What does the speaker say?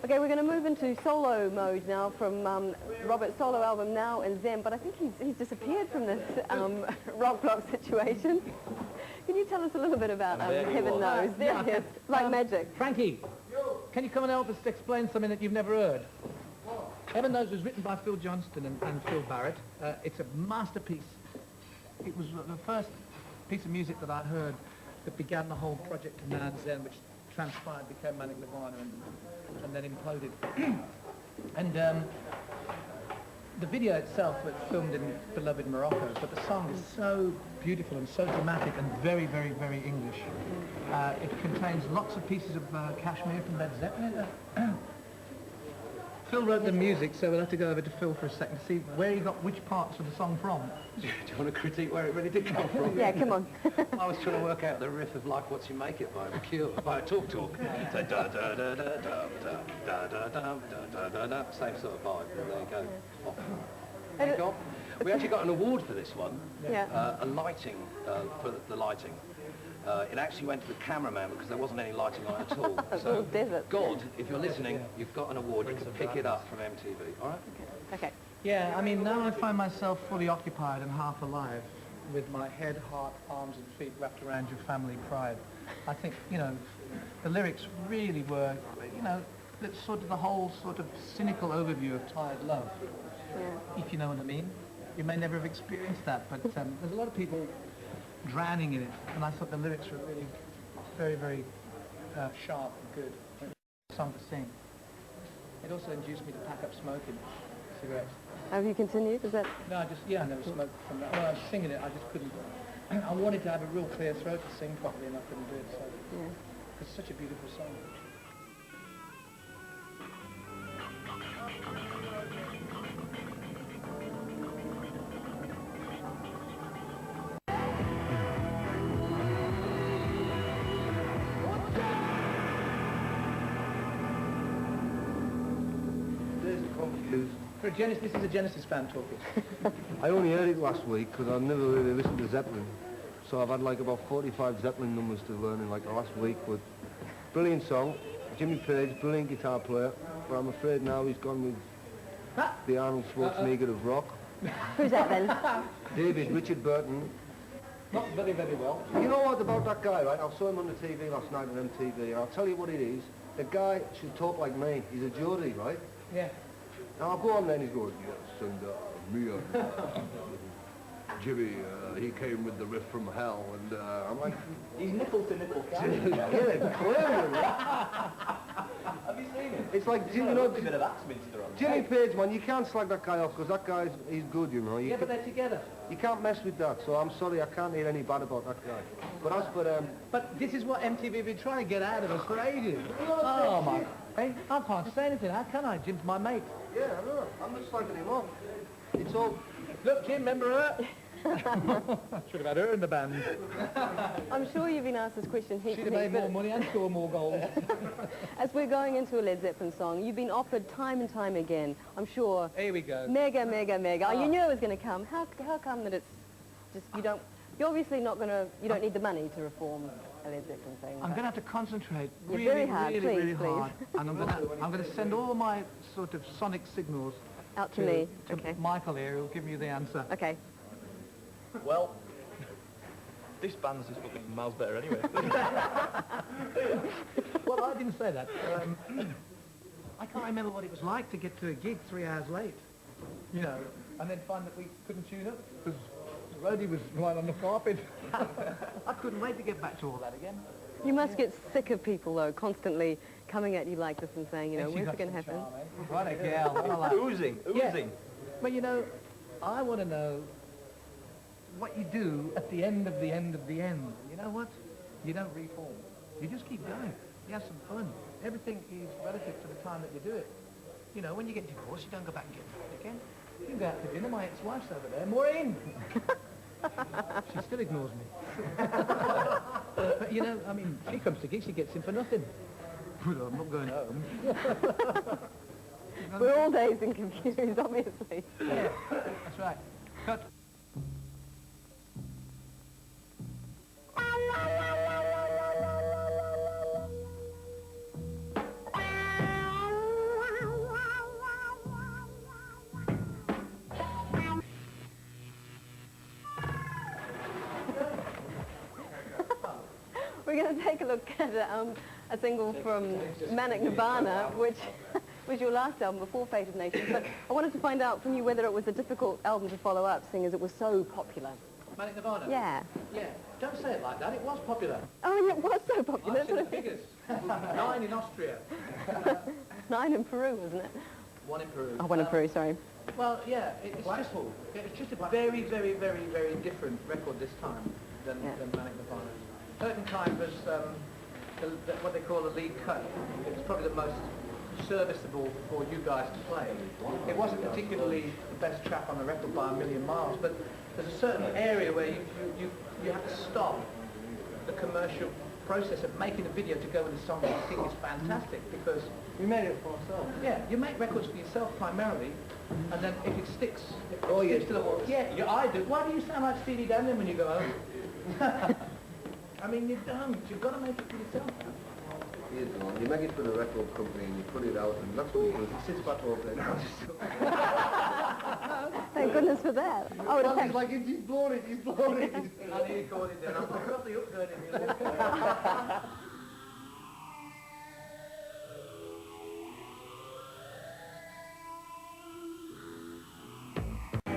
Okay, we're going to move into solo mode now from Robert's solo album Now and Then, but I think he's disappeared from this rock block situation. Can you tell us a little bit about Heaven Knows? There he is, like magic. Frankie, can you come and help us to explain something that you've never heard? Heaven Knows was written by Phil Johnston and Phil Barrett. It's a masterpiece. It was the first piece of music that I heard that began the whole project of Now and Then, which transpired, became Manic Nirvana, and then imploded. And the video itself was filmed in beloved Morocco, but the song is so beautiful and so dramatic and very, very, very English. It contains lots of pieces of Kashmir from Led Zeppelin. Phil wrote the music, so we'll have to go over to Phil for a second to see where he got which parts of the song from. Do you want to critique where it really did come from? Yeah, come on. I was trying to work out the riff of Like What You Make It by The Cure, by Talk Talk. So da da da da da da da da da da da da. Same sort of vibe. There you go. Off. There you go. We actually got an award for this one. Yeah. A lighting for the lighting. It actually went to the cameraman because there wasn't any lighting on it at all. So, desert. God, if you're listening, you've got an award. You can pick it up from MTV. All right? Okay. Yeah, I mean, now I find myself fully occupied and half alive with my head, heart, arms and feet wrapped around your family pride. I think, you know, the lyrics really were, you know, it's sort of the whole sort of cynical overview of tired love, if you know what I mean. You may never have experienced that, but there's a lot of people drowning in it, and I thought the lyrics were really very, very sharp and good. Song to sing. It also induced me to pack up smoking cigarettes. Have you continued? Is that? No, I never smoked from that. When I was singing it, I just couldn't. I wanted to have a real clear throat to sing properly, and I couldn't do it. So it's such a beautiful song. This is a Genesis fan talking. I only heard it last week because I've never really listened to Zeppelin. So I've had like about 45 Zeppelin numbers to learn in like the last week. But brilliant song. Jimmy Page, brilliant guitar player. But I'm afraid now he's gone with the Arnold Schwarzenegger of rock. Who's that then? David Richard Burton. Not very, very well. You know what about that guy, right? I saw him on the TV last night on MTV, and I'll tell you what it is. The guy should talk like me. He's a Geordie, right? Yeah. Now I'll go on there and he's going, yes, and me, Jimmy, he came with the riff from hell, and I'm like... He's nipple to nipple, can't he? Yeah, clearly. Have you seen it? It's like, you know, a bit of Axminster on Jimmy Page, man, you can't slag that guy off, because that guy's, he's good, you know. Yeah, but they're together. You can't mess with that, so I'm sorry, I can't hear any bad about that guy. But as for... But this is what MTV have been trying to get out of us for ages. Oh, my... Hey, I can't say anything, how can I? Jim's my mate. Yeah, I know. I'm just slagging him off. It's all... Look, Jim, remember her? Should have had her in the band. I'm sure you've been asked this question heaps She'd and have heaps, made more money and scored more goals. as we're going into a Led Zeppelin song, you've been offered time and time again, I'm sure. Here we go. Mega, mega, mega. Oh, you knew it was going to come. How come that it's just, you're obviously not going to, you don't need the money to reform a Led Zeppelin thing. I'm going to have to concentrate You're really, very hard, really please. hard. And I'm going to send all my sort of sonic signals out to me. To Okay. Michael here, who'll give you the answer. Okay. Well, this band's just fucking miles better anyway. Well, I didn't say that. I can't remember what it was like to get to a gig 3 hours late, you know, and then find that we couldn't tune up because the roadie was lying on the carpet. I couldn't wait to get back to all that again. You must get sick of people, though, constantly coming at you like this and saying, you know, when's it going to happen? Charm, eh? What a gal. Oozing. Yeah. But, you know, I want to know what you do at the end of the end of the end. You know what? You don't reform. You just keep going. You have some fun. Everything is relative to the time that you do it. You know, when you get divorced, you don't go back and get married again. You can go out to dinner. My ex-wife's over there. Maureen! She still ignores me. But, you know, I mean, she comes to gigs, she gets in for nothing. Well, I'm not going home. We're all dazed and confused, obviously. Yeah, that's right. Cut. we're going to take a look at a single from Manic Nirvana, which was your last album before Fate of Nations. But I wanted to find out from you whether it was a difficult album to follow up, seeing as it was so popular. Manic Nirvana? Yeah. Yeah. Don't say it like that. It was popular. Oh, yeah, it was so popular. I've seen the figures. 9 in Austria. 9 in Peru, wasn't it? 1 in Peru. Oh, 1 in Peru, sorry. Well, yeah, it's just a very, very, very, very different record this time than Manic Nirvana. Certain Kind was what they call the lead cut. It was probably the most serviceable for you guys to play. It wasn't particularly the best track on the record by a million miles, but there's a certain area where you have to stop the commercial process of making a video to go with a song that you think is fantastic, because We made it for ourselves. yeah, you make records for yourself primarily, and then if it sticks, you sticks to the wall. Yeah, I do. Why do you sound like Stevie Daniel when you go home? I mean, you don't. You've got to make it for yourself. You don't. You make it for the record company and you put it out, and that's what he does. He sits back over there now. Thank goodness for that. Oh, Well, he's like, he's blown it, he's blown it. I need to call it down. I've got the upgrade in here.